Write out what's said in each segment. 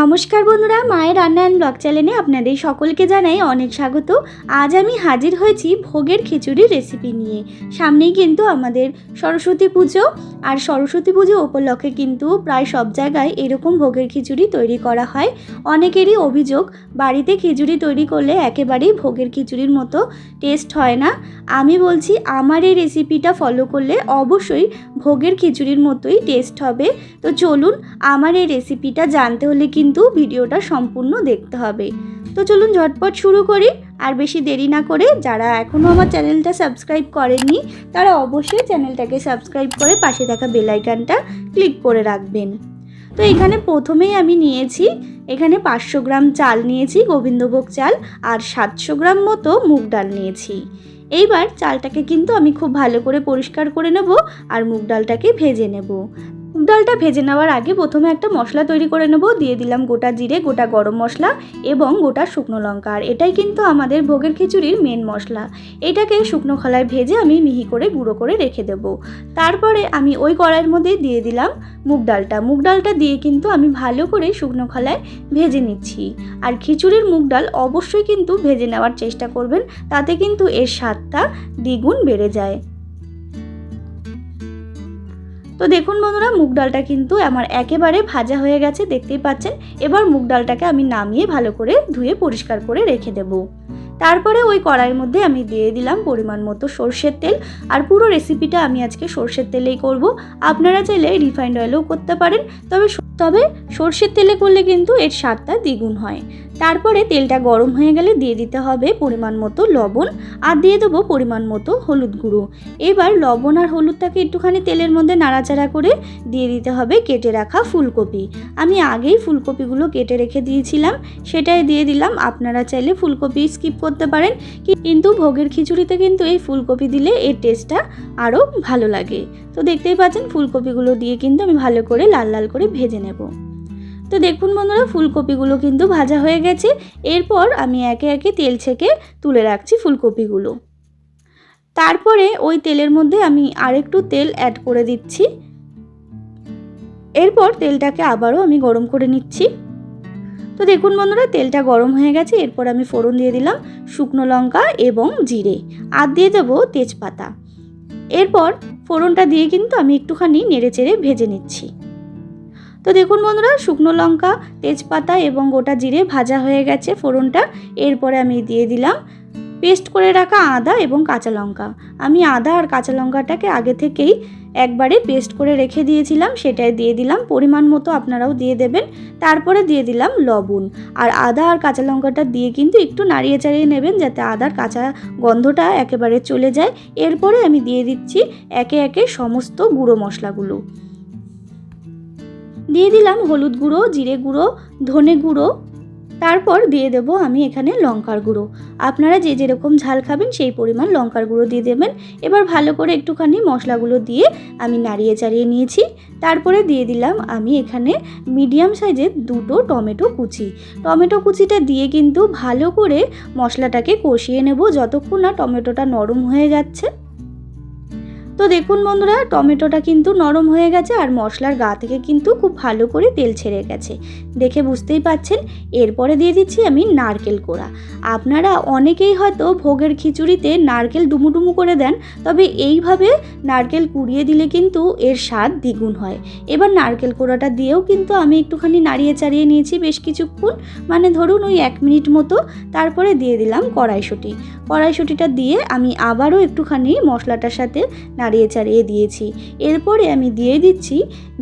নমস্কার বন্ধুরা, মায়ের রান্না অ্যান্ড ব্লগ চ্যানেলে আপনাদের সকলকে জানাই অনেক স্বাগত। আজ আমি হাজির হয়েছি ভোগের খিচুড়ির রেসিপি নিয়ে। সামনেই কিন্তু আমাদের সরস্বতী পুজো, আর সরস্বতী পুজো উপলক্ষে কিন্তু প্রায় সব জায়গায় এরকম ভোগের খিচুড়ি তৈরি করা হয়। অনেকেরই অভিযোগ, বাড়িতে খিচুড়ি তৈরি করলে একেবারেই ভোগের খিচুড়ির মতো টেস্ট হয় না। আমি বলছি, আমার এই রেসিপিটা ফলো করলে অবশ্যই ভোগের খিচুড়ির মতোই টেস্ট হবে। তো চলুন, আমার এই রেসিপিটা জানতে হলে কিন্তু ভিডিওটা সম্পূর্ণ দেখতে হবে। তো চলুন ঝটপট শুরু করি। আর বেশি দেরি না করে, যারা এখনও আমার চ্যানেলটা সাবস্ক্রাইব করেননি তারা অবশ্যই চ্যানেলটাকে সাবস্ক্রাইব করে পাশে থাকা বেল আইকনটা ক্লিক করে রাখবেন। তো এখানে প্রথমেই আমি নিয়েছি, এখানে 500 গ্রাম চাল নিয়েছি, গোবিন্দভোগ চাল, আর 700 গ্রাম মতো মুগ ডাল নিয়েছি। এইবার চালটাকে কিন্তু আমি খুব ভালো করে পরিষ্কার করে নেব আর মুগ ডালটাকে ভেজে নেব। মুগ ডালটা ভেজে নেওয়ার আগে প্রথমে একটা মশলা তৈরি করে নেব। দিয়ে দিলাম গোটা জিরে, গোটা গরম মশলা এবং গোটা শুকনো লঙ্কা। আর এটাই কিন্তু আমাদের ভোগের খিচুড়ির মেন মশলা। এটাকে শুকনো খোলায় ভেজে আমি মিহি করে গুঁড়ো করে রেখে দেব। তারপরে আমি ওই কড়াইয়ের মধ্যে দিয়ে দিলাম মুগ ডালটা দিয়ে কিন্তু আমি ভালো করে শুকনো খোলায় ভেজে নিচ্ছি। আর খিচুড়ির মুগ ডাল অবশ্যই কিন্তু ভেজে নেওয়ার চেষ্টা করবেন, তাতে কিন্তু এর স্বাদটা দ্বিগুণ বেড়ে যায়। তো দেখুন বন্ধুরা, মুগ ডালটা কিন্তু আমার একেবারে ভাজা হয়ে গেছে, দেখতেই পাচ্ছেন। এবার মুগ ডালটাকে আমি নামিয়ে ভালো করে ধুয়ে পরিষ্কার করে রেখে দেব। তারপরে ওই কড়াইয়ের মধ্যে আমি দিয়ে দিলাম পরিমাণ মতো সরষের তেল। আর পুরো রেসিপিটা আমি আজকে সরষের তেলেই করব। আপনারা চাইলে রিফাইন্ড অয়েলও করতে পারেন, তবে সরষের তেলে করলে কিন্তু এর স্বাদটা দ্বিগুণ হয়। তারপরে তেলটা গরম হয়ে গেলে দিয়ে দিতে হবে পরিমাণ মতো লবণ, আর দিয়ে দেবো পরিমাণ মতো হলুদ গুঁড়ো। এবার লবণ আর হলুদটাকে একটুখানি তেলের মধ্যে নাড়াচাড়া করে দিয়ে দিতে হবে কেটে রাখা ফুলকপি। আমি আগেই ফুলকপিগুলো কেটে রেখে দিয়েছিলাম, সেটাই দিয়ে দিলাম। আপনারা চাইলে ফুলকপি স্কিপ করতে পারেন, কিন্তু ভোগের খিচুড়িতে কিন্তু এই ফুলকপি দিলে এর টেস্টটা আরও ভালো লাগে। তো দেখতেই পাচ্ছেন, ফুলকপিগুলো দিয়ে কিন্তু আমি ভালো করে লাল লাল করে ভেজে নেব। তো দেখুন বন্ধুরা, ফুলকপিগুলো কিন্তু ভাজা হয়ে গেছে। এরপর আমি একে একে তেল ছেঁকে তুলে রাখছি ফুলকপিগুলো। তারপরে ওই তেলের মধ্যে আমি আরেকটু তেল অ্যাড করে দিচ্ছি। এরপর তেলটাকে আবারও আমি গরম করে নিচ্ছি। তো দেখুন বন্ধুরা, তেলটা গরম হয়ে গেছে। এরপর আমি ফোড়ন দিয়ে দিলাম শুকনো লঙ্কা এবং জিরে, আর দিয়ে দেবো তেজপাতা। এরপর ফোড়নটা দিয়ে কিন্তু আমি একটুখানি নেড়েচেড়ে ভেজে নিচ্ছি। তো দেখুন বন্ধুরা, শুকনো লঙ্কা, তেজপাতা এবং গোটা জিরে ভাজা হয়ে গেছে ফোড়নটা। এরপরে আমি দিয়ে দিলাম পেস্ট করে রাখা আদা এবং কাঁচা লঙ্কা। আমি আদা আর কাঁচা লঙ্কাটাকে আগে থেকেই একবারে পেস্ট করে রেখে দিয়েছিলাম, সেটাই দিয়ে দিলাম। পরিমাণ মতো আপনারাও দিয়ে দেবেন। তারপরে দিয়ে দিলাম লবণ। আর আদা আর কাঁচা লঙ্কাটা দিয়ে কিন্তু একটু নাড়িয়ে চাড়িয়ে নেবেন, যাতে আদার কাঁচা গন্ধটা একেবারে চলে যায়। এরপরে আমি দিয়ে দিচ্ছি একে একে সমস্ত গুঁড়ো মশলাগুলো। দিয়ে দিলাম হলুদ গুঁড়ো, জিরে গুঁড়ো, ধনে গুঁড়ো। তারপর দিয়ে দেব আমি এখানে লঙ্কার গুঁড়ো। আপনারা যে যেরকম ঝাল খাবেন সেই পরিমাণ লঙ্কার গুঁড়ো দিয়ে দেবেন। এবার ভালো করে একটুখানি মশলাগুলো দিয়ে আমি নাড়িয়ে চাড়িয়ে নিয়েছি। তারপরে দিয়ে দিলাম আমি এখানে মিডিয়াম সাইজের 2টো টমেটো কুচিটা দিয়ে কিন্তু ভালো করে মশলাটাকে কষিয়ে নেব, যতক্ষণ না টমেটোটা নরম হয়ে যাচ্ছে। তো দেখুন বন্ধুরা, টমেটোটা কিন্তু নরম হয়ে গেছে আর মশলার গা থেকে কিন্তু খুব ভালো করে তেল ছেড়ে গেছে, দেখে বুঝতেই পাচ্ছেন। এরপরে দিয়ে দিচ্ছি আমি নারকেল কোড়া। আপনারা অনেকেই হয়তো ভোগের খিচুড়িতে নারকেল ডুমুডুমু করে দেন, তবে এইভাবে নারকেল কুড়িয়ে দিলে কিন্তু এর স্বাদ দ্বিগুণ হয়। এবার নারকেল কোড়াটা দিয়েও কিন্তু আমি একটুখানি নাড়িয়ে চাড়িয়ে নিয়েছি বেশ কিছুক্ষণ, মানে ধরুন ওই 1 মিনিট মতো। তারপরে দিয়ে দিলাম কড়াইশুঁটিটা দিয়ে আমি আবারও একটুখানি মশলাটার সাথে নাড়িয়ে চাড়িয়ে দিয়েছি। এরপরে আমি দিয়ে দিচ্ছি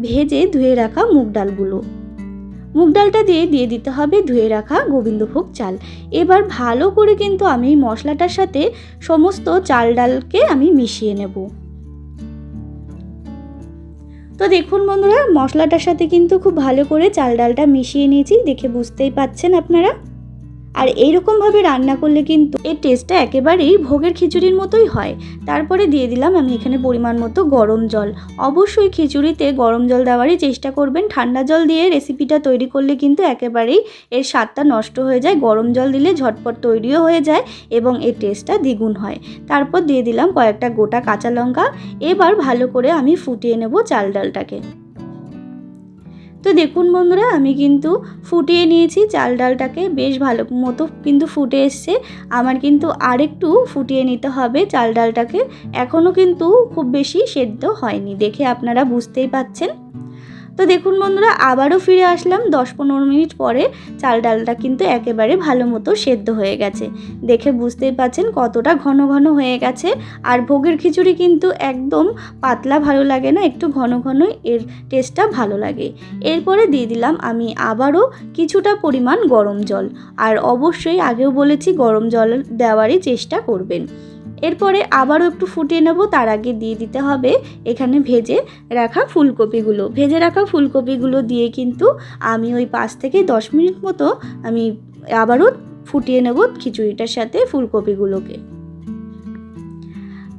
ভেজে ধুয়ে রাখা মুগ ডালটা দিয়ে দিতে হবে ধুয়ে রাখা গোবিন্দভোগ চাল। এবার ভালো করে কিন্তু আমি মশলাটার সাথে সমস্ত চাল ডালকে আমি মিশিয়ে নেব। তো দেখুন বন্ধুরা, মশলাটার সাথে কিন্তু খুব ভালো করে চাল ডালটা মিশিয়ে নিয়েছি, দেখে বুঝতেই পাচ্ছেন আপনারা। আর এইরকমভাবে রান্না করলে কিন্তু এর টেস্টটা একেবারেই ভোগের খিচুড়ির মতোই হয়। তারপরে দিয়ে দিলাম আমি এখানে পরিমাণ মতো গরম জল। অবশ্যই খিচুড়িতে গরম জল দেওয়ারই চেষ্টা করবেন। ঠান্ডা জল দিয়ে রেসিপিটা তৈরি করলে কিন্তু একেবারেই এর স্বাদটা নষ্ট হয়ে যায়। গরম জল দিলে ঝটপট তৈরিও হয়ে যায় এবং এর টেস্টটা দ্বিগুণ হয়। তারপর দিয়ে দিলাম কয়েকটা গোটা কাঁচা লঙ্কা। এবার ভালো করে আমি ফুটিয়ে নেব চাল ডালটাকে। তো দেখুন বন্ধুরা, আমি কিন্তু ফুটিয়ে নিয়েছি চাল ডালটাকে, বেশ ভালো মতো কিন্তু ফুটে এসছে। আমার কিন্তু আরেকটু ফুটিয়ে নিতে হবে চাল ডালটাকে, এখনও কিন্তু খুব বেশি সেদ্ধ হয়নি, দেখে আপনারা বুঝতেই পাচ্ছেন। তো দেখুন বন্ধুরা, আবারও ফিরে আসলাম 10-15 মিনিট পরে। চাল ডালটা কিন্তু একেবারে ভালো মতো সেদ্ধ হয়ে গেছে, দেখে বুঝতেই পাচ্ছেন কতটা ঘন ঘন হয়ে গেছে। আর ভোগের খিচুড়ি কিন্তু একদম পাতলা ভালো লাগে না, একটু ঘন ঘনই এর টেস্টটা ভালো লাগে। এরপরে দিয়ে দিলাম আমি আবারও কিছুটা পরিমাণ গরম জল, আর অবশ্যই আগেও বলেছি গরম জল দেওয়ারই চেষ্টা করবেন। এরপরে আবারও একটু ফুটিয়ে নেব, তার আগে দিয়ে দিতে হবে এখানে ভেজে রাখা ফুলকপিগুলো। ভেজে রাখা ফুলকপিগুলো দিয়ে কিন্তু আমি ওই 5 থেকে 10 মিনিট মতো আমি আবারও ফুটিয়ে নেব খিচুড়িটার সাথে ফুলকপিগুলোকে।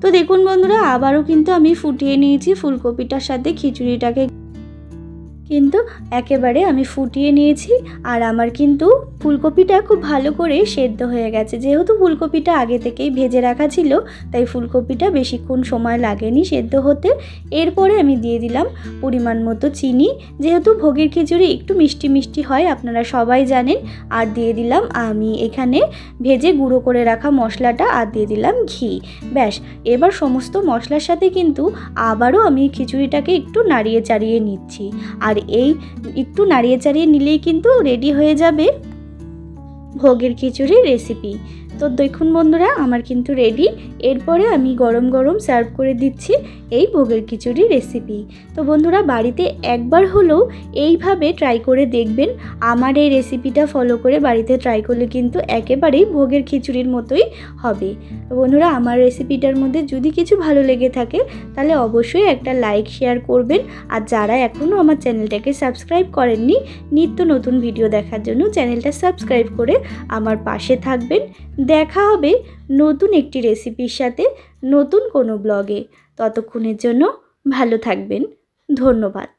তো দেখুন বন্ধুরা, আবারও কিন্তু আমি ফুটিয়ে নিয়েছি ফুলকপিটার সাথে খিচুড়িটাকে, কিন্তু একেবারে আমি ফুটিয়ে নিয়েছি। আর আমার কিন্তু ফুলকপিটা খুব ভালো করে সেদ্ধ হয়ে গেছে, যেহেতু ফুলকপিটা আগে থেকেই ভেজে রাখা ছিল, তাই ফুলকপিটা বেশিক্ষণ সময় লাগেনি সেদ্ধ হতে। এরপরে আমি দিয়ে দিলাম পরিমাণ মতো চিনি, যেহেতু ভোগের খিচুড়ি একটু মিষ্টি মিষ্টি হয় আপনারা সবাই জানেন। আর দিয়ে দিলাম আমি এখানে ভেজে গুঁড়ো করে রাখা মশলাটা, আর দিয়ে দিলাম ঘি। ব্যাস, এবার সমস্ত মশলার সাথে কিন্তু আবারও আমি খিচুড়িটাকে একটু নাড়িয়ে চাড়িয়ে নিচ্ছি। আর এই একটু নাড়িয়ে চাড়িয়ে নিলেই কিন্তু রেডি হয়ে যাবে ভোগের খিচুড়ির রেসিপি। তো দেখুন বন্ধুরা, আমার কিন্তু রেডি। এরপরে আমি গরম গরম সার্ভ করে দিচ্ছি এই ভোগের খিচুড়ি রেসিপি। তো বন্ধুরা, বাড়িতে একবার হলেও এইভাবে ট্রাই করে দেখবেন। আমার এই রেসিপিটা ফলো করে বাড়িতে ট্রাই করলে কিন্তু একেবারেই ভোগের খিচুড়ির মতোই হবে। তো বন্ধুরা, আমার রেসিপিটার মধ্যে যদি কিছু ভালো লেগে থাকে তাহলে অবশ্যই একটা লাইক শেয়ার করবেন। আর যারা এখনও আমার চ্যানেলটাকে সাবস্ক্রাইব করেননি, নিত্য নতুন ভিডিও দেখার জন্য চ্যানেলটা সাবস্ক্রাইব করে আমার পাশে থাকবেন। দেখা হবে নতুন একটি রেসিপির সাথে নতুন কোনো ব্লগে। ততক্ষণের জন্য ভালো থাকবেন। ধন্যবাদ।